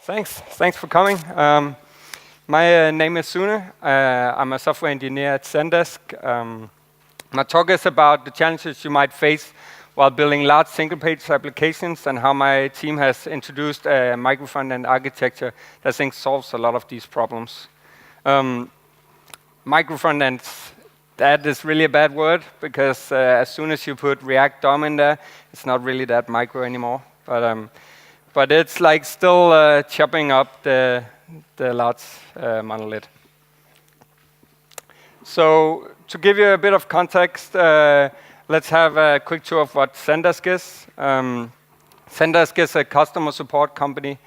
Thanks for coming. My name is Sune. I'm a software engineer at Zendesk. My talk is about the challenges you might face while building large single-page applications and how my team has introduced a micro-frontend architecture that I think solves a lot of these problems. Micro-frontend, that is really a bad word because as soon as you put React DOM in there, it's not really that micro anymore. But it's like still chopping up the large monolith. So to give you a bit of context, let's have a quick tour of what Zendesk is. Zendesk is a customer support company.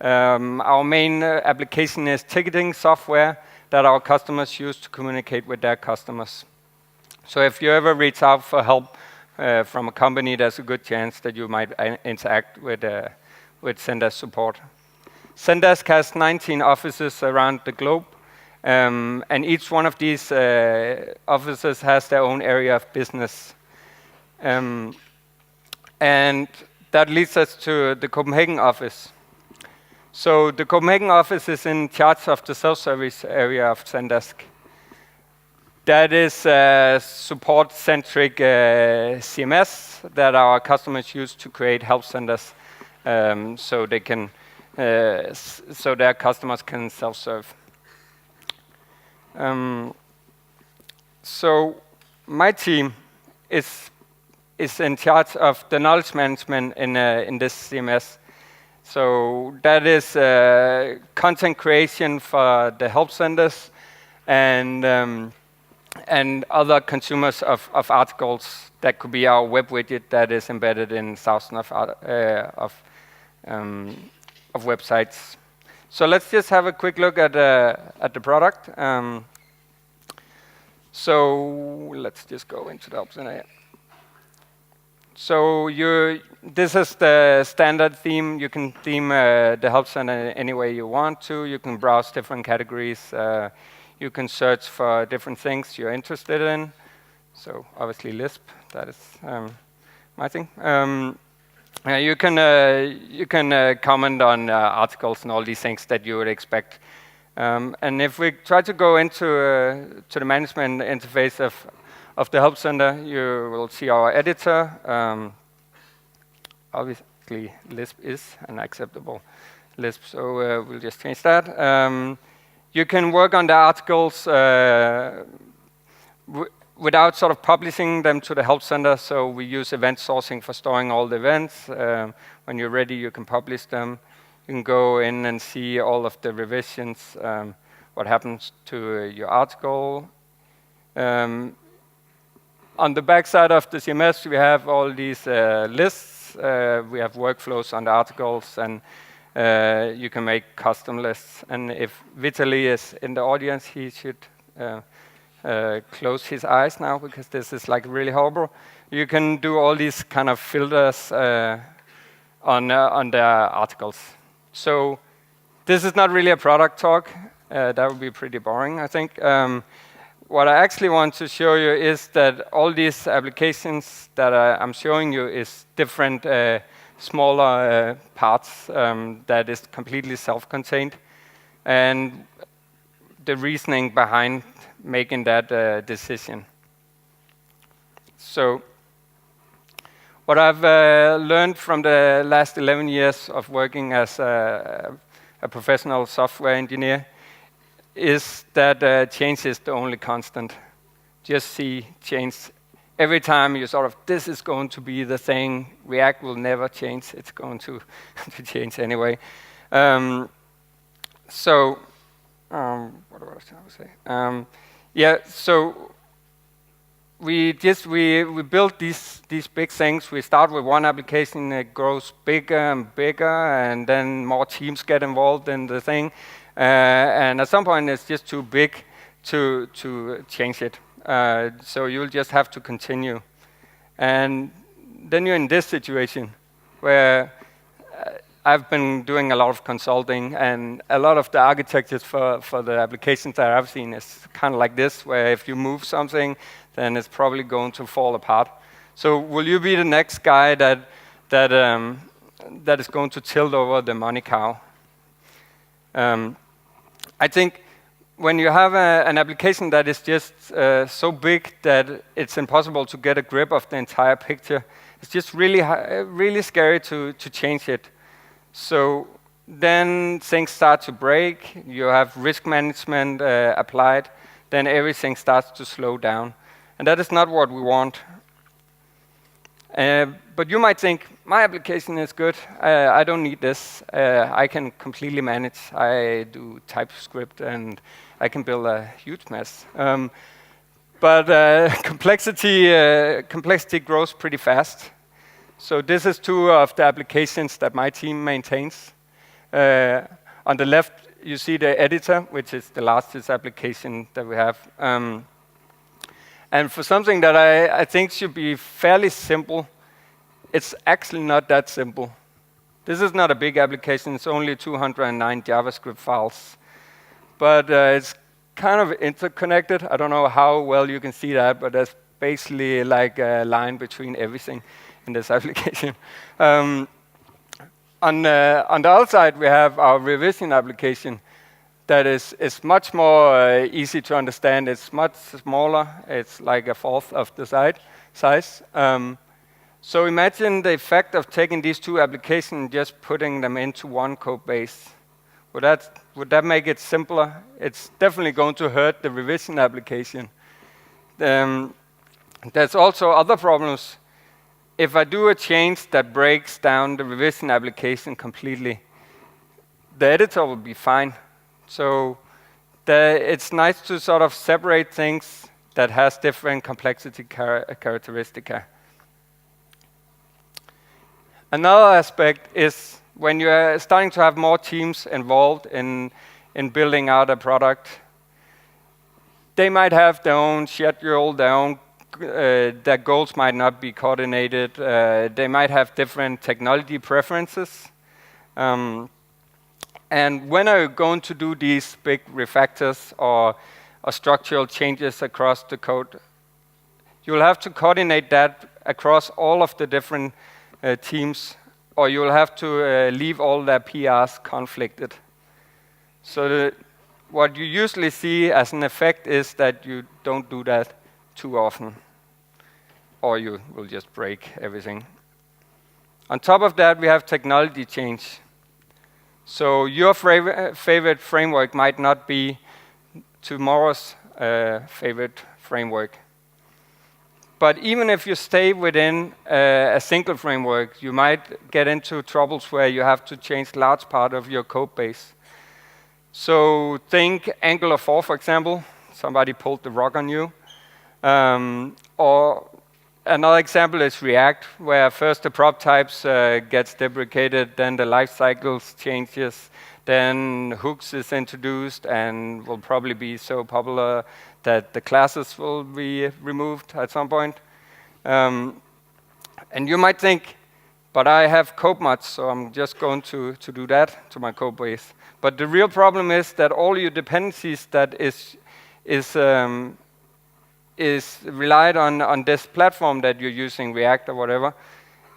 Our main application is ticketing software that our customers use to communicate with their customers. So if you ever reach out for help from a company, there's a good chance that you might interact with Zendesk support. Zendesk has 19 offices around the globe, and each one of these offices has their own area of business. And that leads us to the Copenhagen office. So the Copenhagen office is in charge of the self-service area of Zendesk. That is a support-centric CMS that our customers use to create help centers, so they can, so their customers can self-serve. So my team is in charge of the knowledge management in this CMS. So that is content creation for the help centers and other consumers of articles. That could be our web widget that is embedded in thousands of websites. So let's just have a quick look at the product. So let's just go into the help center. So this is the standard theme. You can theme the help center any way you want to. You can browse different categories. You can search for different things you're interested in. So obviously Lisp, that is my thing. You can comment on articles and all these things that you would expect. And if we try to go into to the management interface of the help center, you will see our editor. Obviously, Lisp is an acceptable Lisp, so we'll just change that. You can work on the articles without sort of publishing them to the help center. So we use event sourcing for storing all the events. When you're ready, you can publish them. You can go in and see all of the revisions, what happens to your article. On the back side of the CMS, we have all these lists. We have workflows on the articles, and you can make custom lists. And if Vitaly is in the audience, he should close his eyes now, because this is like really horrible. You can do all these kind of filters on the articles. So this is not really a product talk. That would be pretty boring, I think. What I actually want to show you is that all these applications that I'm showing you is different smaller parts that is completely self-contained, and the reasoning behind making that decision. So what I've learned from the last 11 years of working as a professional software engineer is that change is the only constant. Just see change. Every time you sort of, this is going to be the thing, React will never change, it's going to change anyway. What was I trying to say? Yeah, so we built these big things. We start with one application, it grows bigger and bigger, and then more teams get involved in the thing. And at some point, it's just too big to change it. So you'll just have to continue. And then you're in this situation where I've been doing a lot of consulting, and a lot of the architectures for the applications that I've seen is kind of like this, where if you move something, then it's probably going to fall apart. So will you be the next guy that is going to tilt over the money cow? I think when you have an application that is just so big that it's impossible to get a grip of the entire picture, it's just really scary to change it. So then things start to break, you have risk management applied, then everything starts to slow down. And that is not what we want. But you might think, my application is good, I don't need this, I can completely manage, I do TypeScript and I can build a huge mess. But complexity grows pretty fast. So this is two of the applications that my team maintains. On the left, you see the editor, which is the largest application that we have. And for something that I think should be fairly simple, it's actually not that simple. This is not a big application, it's only 209 JavaScript files. But it's kind of interconnected. I don't know how well you can see that, but there's basically like a line between everything in this application. On the other side, we have our revision application that is much more easy to understand. It's much smaller. It's like a fourth of the size. So imagine the effect of taking these two applications and just putting them into one code base. Would that make it simpler? It's definitely going to hurt the revision application. There's also other problems. If I do a change that breaks down the revision application completely, the editor will be fine. So it's nice to sort of separate things that has different complexity characteristica. Another aspect is when you are starting to have more teams involved in building out a product, they might have their own schedule, their goals might not be coordinated, they might have different technology preferences. And when are you going to do these big refactors or structural changes across the code? You'll have to coordinate that across all of the different teams, or you'll have to leave all their PRs conflicted. So what you usually see as an effect is that you don't do that too often, or you will just break everything. On top of that, we have technology change. So your favorite framework might not be tomorrow's favorite framework. But even if you stay within a single framework, you might get into troubles where you have to change large part of your code base. So think Angular 4, for example. Somebody pulled the rug on you. Or another example is React, where first the prop types gets deprecated, then the life cycles changes, then hooks is introduced and will probably be so popular that the classes will be removed at some point. And you might think, but I have code mods, so I'm just going to do that to my code base. But the real problem is that all your dependencies that is relied on this platform that you're using, React or whatever,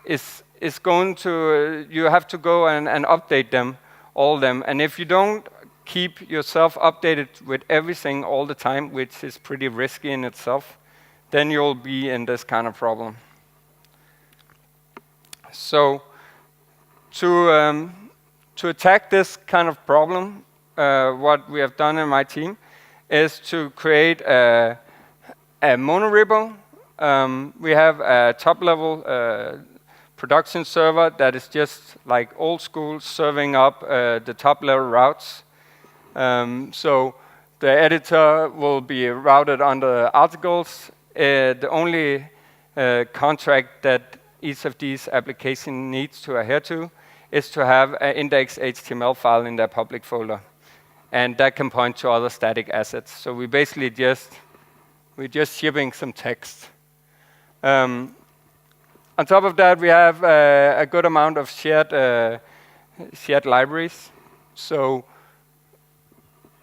is going to, you have to go and update them, all of them. And if you don't keep yourself updated with everything all the time, which is pretty risky in itself, then you'll be in this kind of problem. So to attack this kind of problem, what we have done in my team is to create a monorepo. We have a top-level production server that is just like old school, serving up the top-level routes. So the editor will be routed under articles. The only contract that each of these applications needs to adhere to is to have an index HTML file in their public folder. And that can point to other static assets. So we basically we're just shipping some text. On top of that, we have a good amount of shared libraries. So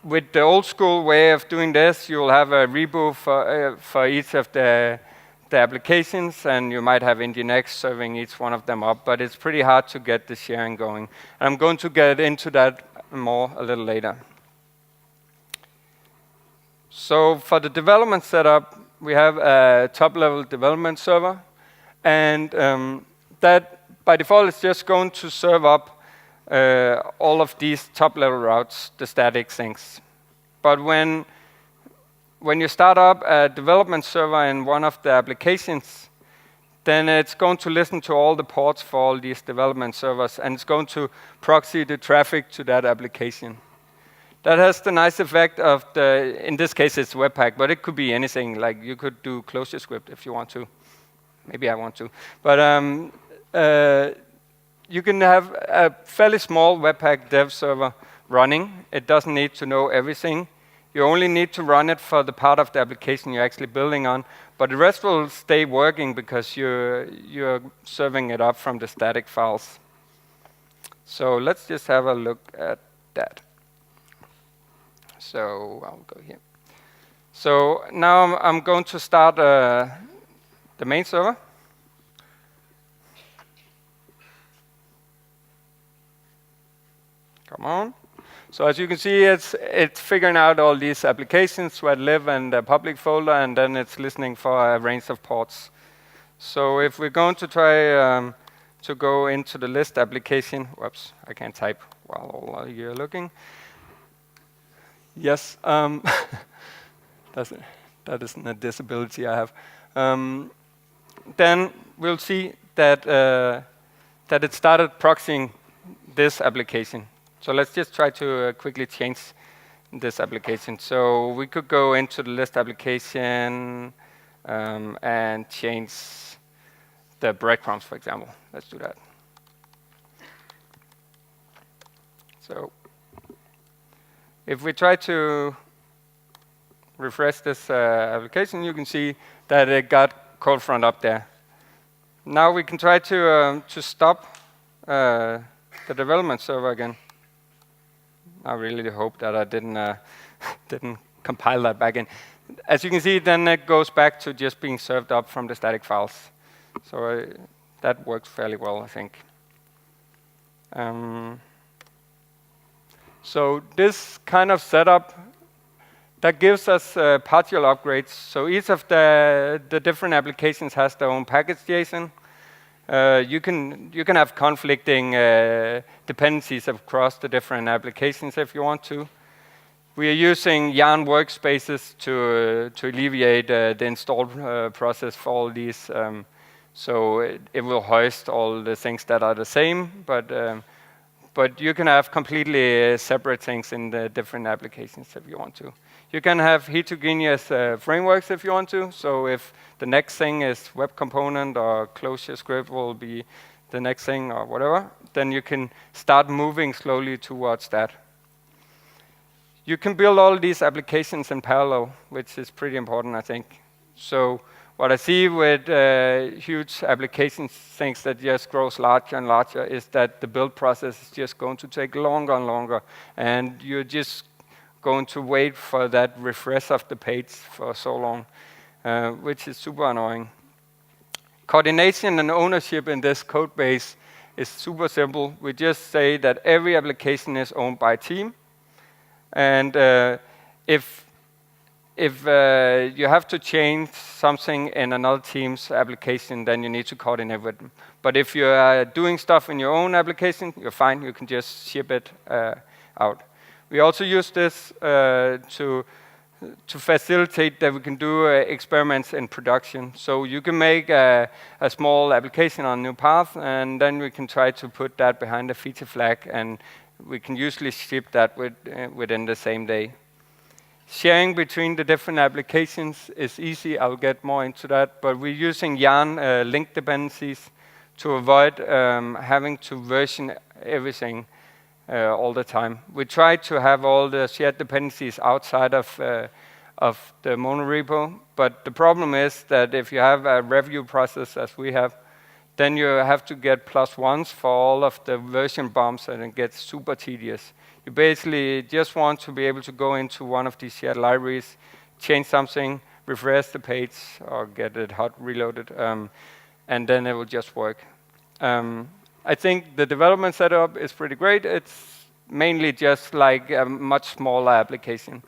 with the old school way of doing this, you'll have a repo for each of the the applications, and you might have Nginx serving each one of them up, but it's pretty hard to get the sharing going. And I'm going to get into that more a little later. So for the development setup, we have a top-level development server, and that by default is just going to serve up all of these top-level routes, the static things. But when you start up a development server in one of the applications, then it's going to listen to all the ports for all these development servers, and it's going to proxy the traffic to that application. That has the nice effect of in this case it's Webpack, but it could be anything, like you could do ClojureScript if you want to. Maybe I want to. But you can have a fairly small Webpack dev server running. It doesn't need to know everything. You only need to run it for the part of the application you're actually building on, but the rest will stay working because you're serving it up from the static files. So let's just have a look at that. So I'll go here. So now I'm going to start the main server. Come on. So as you can see, it's figuring out all these applications where they live in the public folder, and then it's listening for a range of ports. So if we're going to try to go into the list application, whoops, I can't type while all of you are looking. Yes, that isn't a disability I have. Then we'll see that that it started proxying this application. So let's just try to quickly change this application. So we could go into the list application and change the breadcrumbs, for example. Let's do that. So if we try to refresh this application, you can see that it got CodeFront up there. Now we can try to stop the development server again. I really hope that I didn't compile that back in. As you can see, then it goes back to just being served up from the static files. So that works fairly well, I think. So this kind of setup, that gives us partial upgrades. So each of the different applications has their own package JSON. You can have conflicting dependencies across the different applications if you want to. We are using Yarn workspaces to alleviate the install process for all these. So it will hoist all the things that are the same, but you can have completely separate things in the different applications if you want to. You can have heterogeneous frameworks if you want to. So if the next thing is web component or ClojureScript will be the next thing or whatever, then you can start moving slowly towards that. You can build all these applications in parallel, which is pretty important, I think. So what I see with huge applications, things that just grows larger and larger, is that the build process is just going to take longer and longer, and you're just going to wait for that refresh of the page for so long, which is super annoying. Coordination and ownership in this code base is super simple. We just say that every application is owned by a team, and if you have to change something in another team's application, then you need to coordinate with them. But if you are doing stuff in your own application, you're fine. You can just ship it out. We also use this to facilitate that we can do experiments in production. So you can make a small application on a new path, and then we can try to put that behind a feature flag, and we can usually ship that within the same day. Sharing between the different applications is easy. I'll get more into that. But we're using Yarn link dependencies to avoid having to version everything all the time. We try to have all the shared dependencies outside of the monorepo. But the problem is that if you have a review process, as we have, then you have to get +1s for all of the version bumps, and it gets super tedious. You basically just want to be able to go into one of these shared libraries, change something, refresh the page or get it hot reloaded, and then it will just work. I think the development setup is pretty great. It's mainly just like a much smaller application.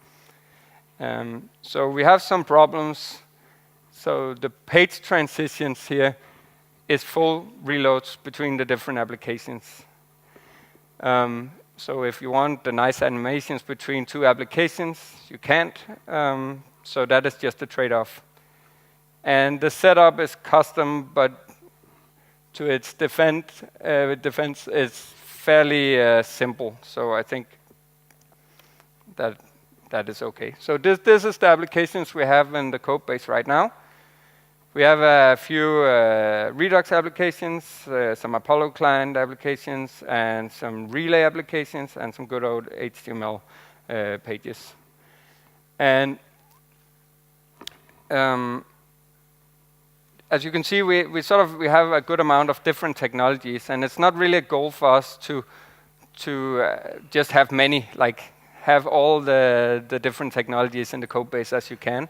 So we have some problems. So the page transitions here is full reloads between the different applications. So if you want the nice animations between two applications, you can't. So that is just a trade-off. And the setup is custom, but to its defense is fairly simple. So I think that is okay. So this is the applications we have in the code base right now. We have a few Redux applications, some Apollo client applications, and some Relay applications, and some good old HTML pages. And as you can see, we have a good amount of different technologies, and it's not really a goal for us to just have many, like have all the different technologies in the code base as you can.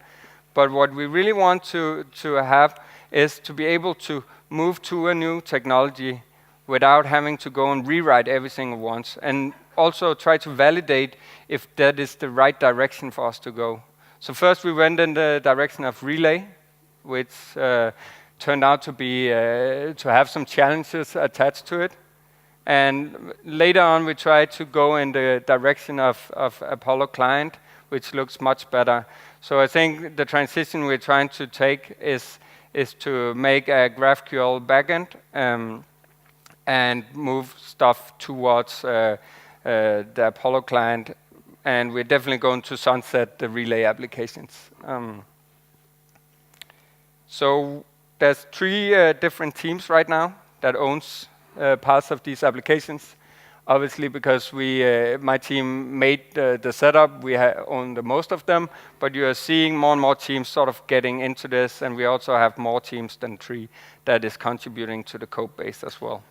But what we really want to have is to be able to move to a new technology without having to go and rewrite everything at once, and also try to validate if that is the right direction for us to go. So first we went in the direction of Relay, which turned out to be to have some challenges attached to it. And later on we tried to go in the direction of Apollo client, which looks much better. So I think the transition we're trying to take is to make a GraphQL backend and move stuff towards the Apollo client. And we're definitely going to sunset the Relay applications. So there's 3 different teams right now that owns parts of these applications. Obviously, because my team made the setup, we own the most of them, but you are seeing more and more teams sort of getting into this, and we also have more teams than 3 that is contributing to the code base as well.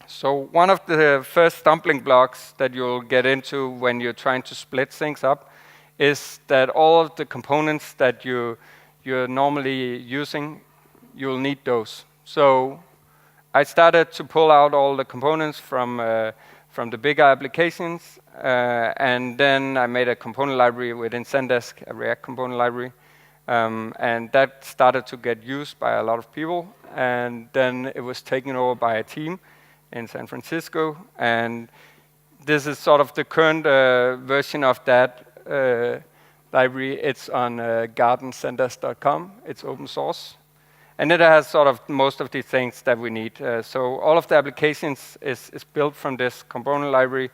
So one of the first stumbling blocks that you'll get into when you're trying to split things up is that all of the components that you're normally using, you'll need those. So I started to pull out all the components from the bigger applications, and then I made a component library within Zendesk, a React component library, and that started to get used by a lot of people, and then it was taken over by a team in San Francisco, and this is sort of the current version of that library. It's on gardenzendesk.com. It's open source. And it has sort of most of the things that we need. So all of the applications is built from this component library,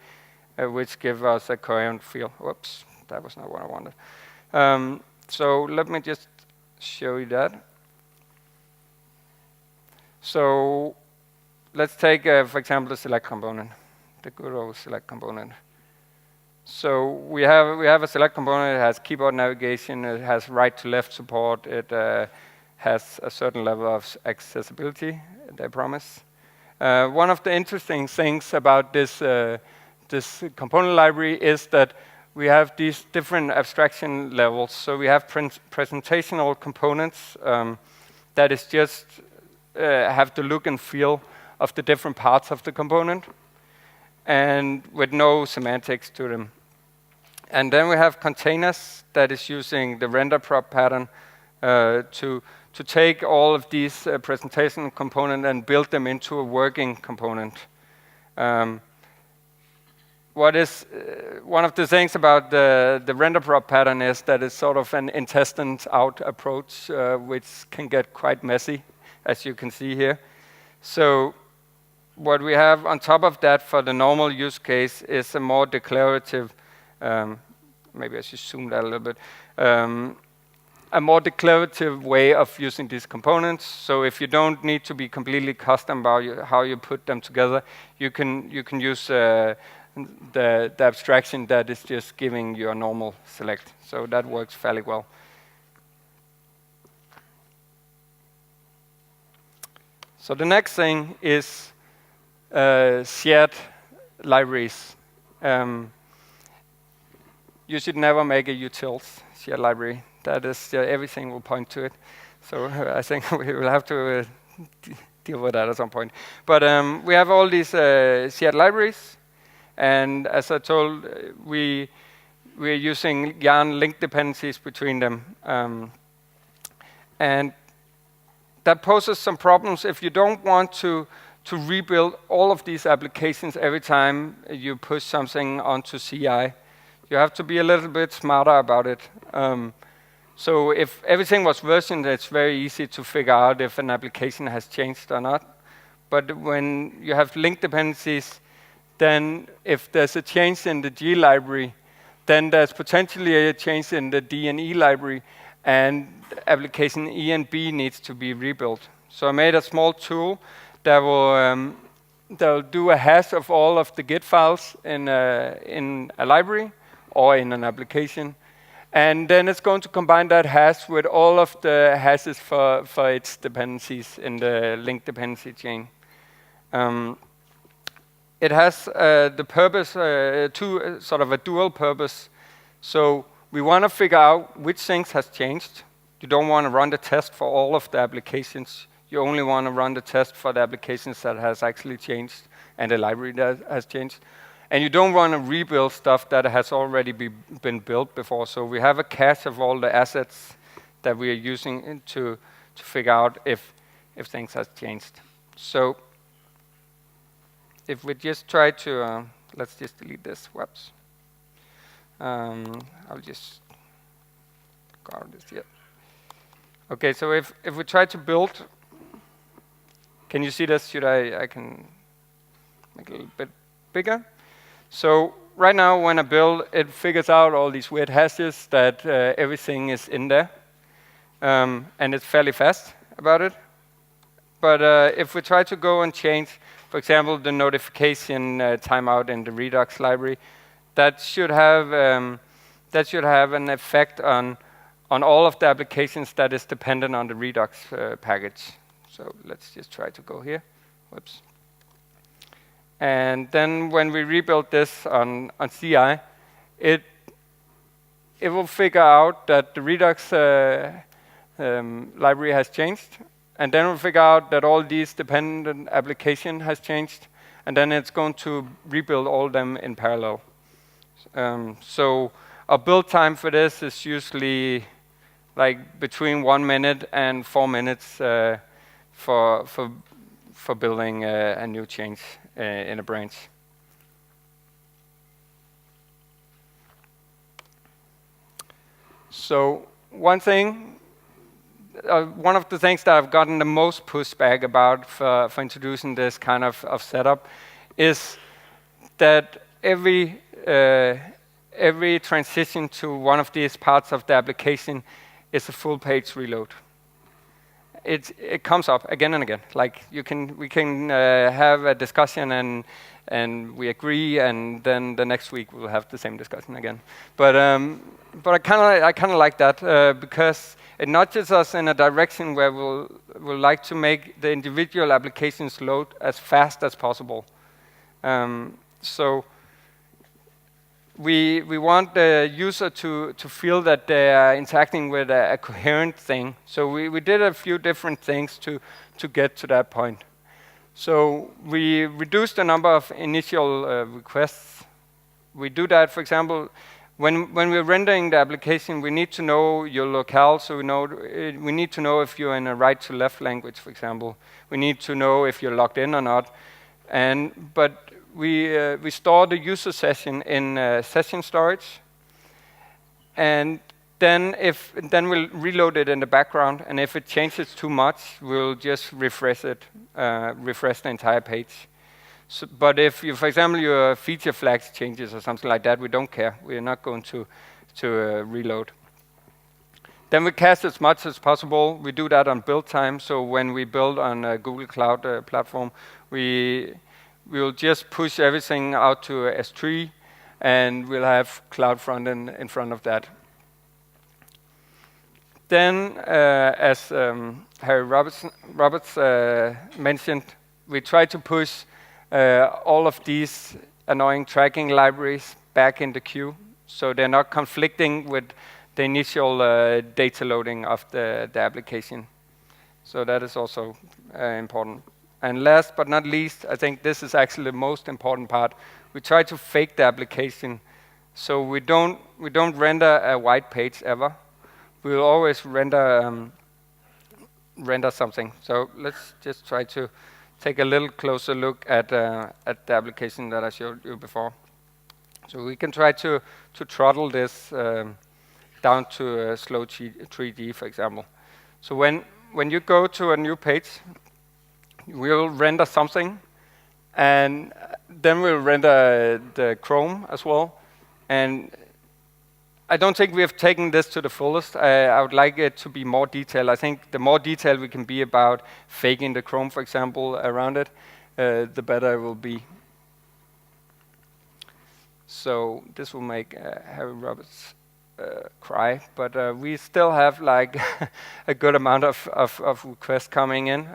which give us a coherent feel. Whoops, that was not what I wanted. So let me just show you that. So let's take, for example, the select component, the good old select component. So we have a select component. It has keyboard navigation. It has right to left support. It has a certain level of accessibility, they promise. One of the interesting things about this component library is that we have these different abstraction levels. So we have presentational components that is just have the look and feel of the different parts of the component, and with no semantics to them. And then we have containers that is using the render prop pattern to take all of these presentation components and build them into a working component. What is one of the things about the render prop pattern is that it's sort of an intestines out approach, which can get quite messy, as you can see here. So what we have on top of that for the normal use case is a more declarative, maybe I should zoom that a little bit, a more declarative way of using these components. So if you don't need to be completely custom about how you put them together, you can use the abstraction that is just giving you a normal select. So that works fairly well. So the next thing is shared libraries. You should never make a utils shared library. That is, everything will point to it. So I think we will have to deal with that at some point. But we have all these shared libraries, and as I told, we're using Yarn link dependencies between them, and that poses some problems if you don't want to rebuild all of these applications every time you push something onto CI. You have to be a little bit smarter about it. So if everything was versioned, it's very easy to figure out if an application has changed or not. But when you have link dependencies, then if there's a change in the G library, then there's potentially a change in the D and E library, and application E and B needs to be rebuilt. So I made a small tool that will do a hash of all of the Git files in a library or in an application. And then it's going to combine that hash with all of the hashes for its dependencies in the link dependency chain. It has the purpose, sort of a dual purpose. So we want to figure out which things has changed. You don't want to run the test for all of the applications. You only want to run the test for the applications that has actually changed and the library that has changed. And you don't want to rebuild stuff that has already been built before. So we have a cache of all the assets that we are using to figure out if things have changed. So if we just try to, let's just delete this, whoops. I'll just go out of this here. Okay, so if we try to build, can you see this? I can make it a little bit bigger. So right now when I build, it figures out all these weird hashes that everything is in there. And it's fairly fast about it. But if we try to go and change, for example, the notification timeout in the Redux library, that should have an effect on all of the applications that is dependent on the Redux package. So let's just try to go here. Whoops. And then when we rebuild this on CI, it will figure out that the Redux library has changed, and then we'll figure out that all these dependent application has changed, and then it's going to rebuild all of them in parallel. So our build time for this is usually like between 1 minute and 4 minutes for building a new change in a branch. So one of the things that I've gotten the most pushback about for introducing this kind of setup is that every transition to one of these parts of the application is a full page reload. It comes up again and again. Like we can have a discussion and we agree, and then the next week we'll have the same discussion again. But I kind of like that because it nudges us in a direction where we'll like to make the individual applications load as fast as possible. So we want the user to feel that they are interacting with a coherent thing. So we did a few different things to get to that point. So we reduced the number of initial requests. We do that, for example, when we're rendering the application, we need to know your locale, so we need to know if you're in a right to left language, for example. We need to know if you're logged in or not. But we store the user session in session storage, and then we'll reload it in the background, and if it changes too much, we'll just refresh it, refresh the entire page. So, but if you, for example, your feature flags changes or something like that, we don't care. We're not going to reload. Then we cache as much as possible. We do that on build time. So when we build on a Google Cloud platform, we'll just push everything out to S3, and we'll have Cloud Frontend in front of that. Then, as Harry Roberts mentioned, we try to push all of these annoying tracking libraries back in the queue, so they're not conflicting with the initial data loading of the application. So that is also important. And last but not least, I think this is actually the most important part. We try to fake the application, so we don't render a white page ever. We will always render something. So let's just try to take a little closer look at the application that I showed you before. So we can try to throttle this down to a slow 3D, for example. So when you go to a new page, we'll render something, and then we'll render the Chrome as well. And I don't think we have taken this to the fullest. I would like it to be more detailed. I think the more detailed we can be about faking the Chrome, for example, around it, the better it will be. So this will make Harry Roberts cry, but we still have like a good amount of requests coming in.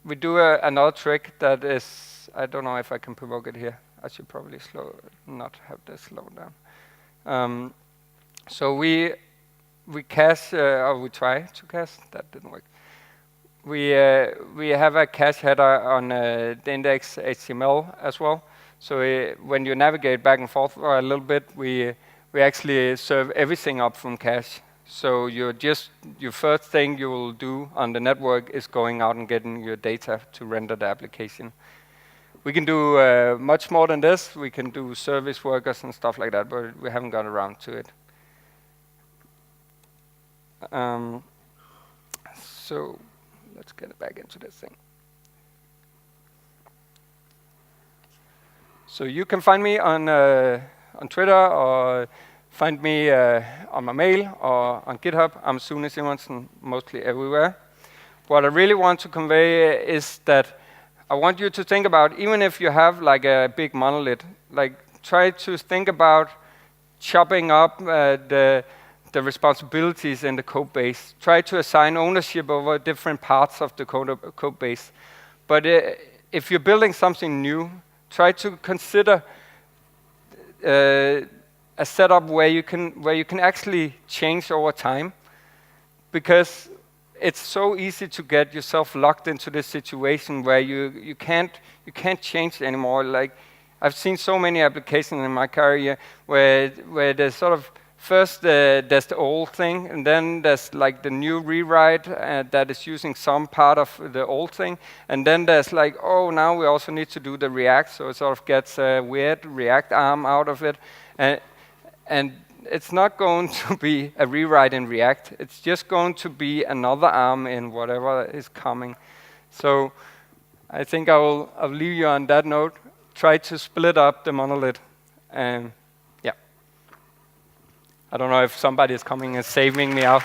We do another trick that is, I don't know if I can provoke it here. I should probably not have this slow down. So we cache, or we try to cache, that didn't work. We have a cache header on the index HTML as well. So when you navigate back and forth for a little bit, we actually serve everything up from cache. So your first thing you will do on the network is going out and getting your data to render the application. We can do much more than this. We can do service workers and stuff like that, but we haven't got around to it. So let's get back into this thing. So you can find me on Twitter, or find me on my mail or on GitHub. I'm Sune Simonsen, mostly everywhere. What I really want to convey is that I want you to think about, even if you have like a big monolith, like try to think about chopping up the responsibilities in the code base. Try to assign ownership over different parts of the code base. But if you're building something new, try to consider a setup where you can actually change over time, because it's so easy to get yourself locked into this situation where you can't change anymore. Like I've seen so many applications in my career where there's sort of first there's the old thing, and then there's like the new rewrite that is using some part of the old thing, and then there's like, oh, now we also need to do the React, so it sort of gets a weird React arm out of it, and it's not going to be a rewrite in React. It's just going to be another arm in whatever is coming. So I think I'll leave you on that note. Try to split up the monolith, and I don't know if somebody is coming and saving me out.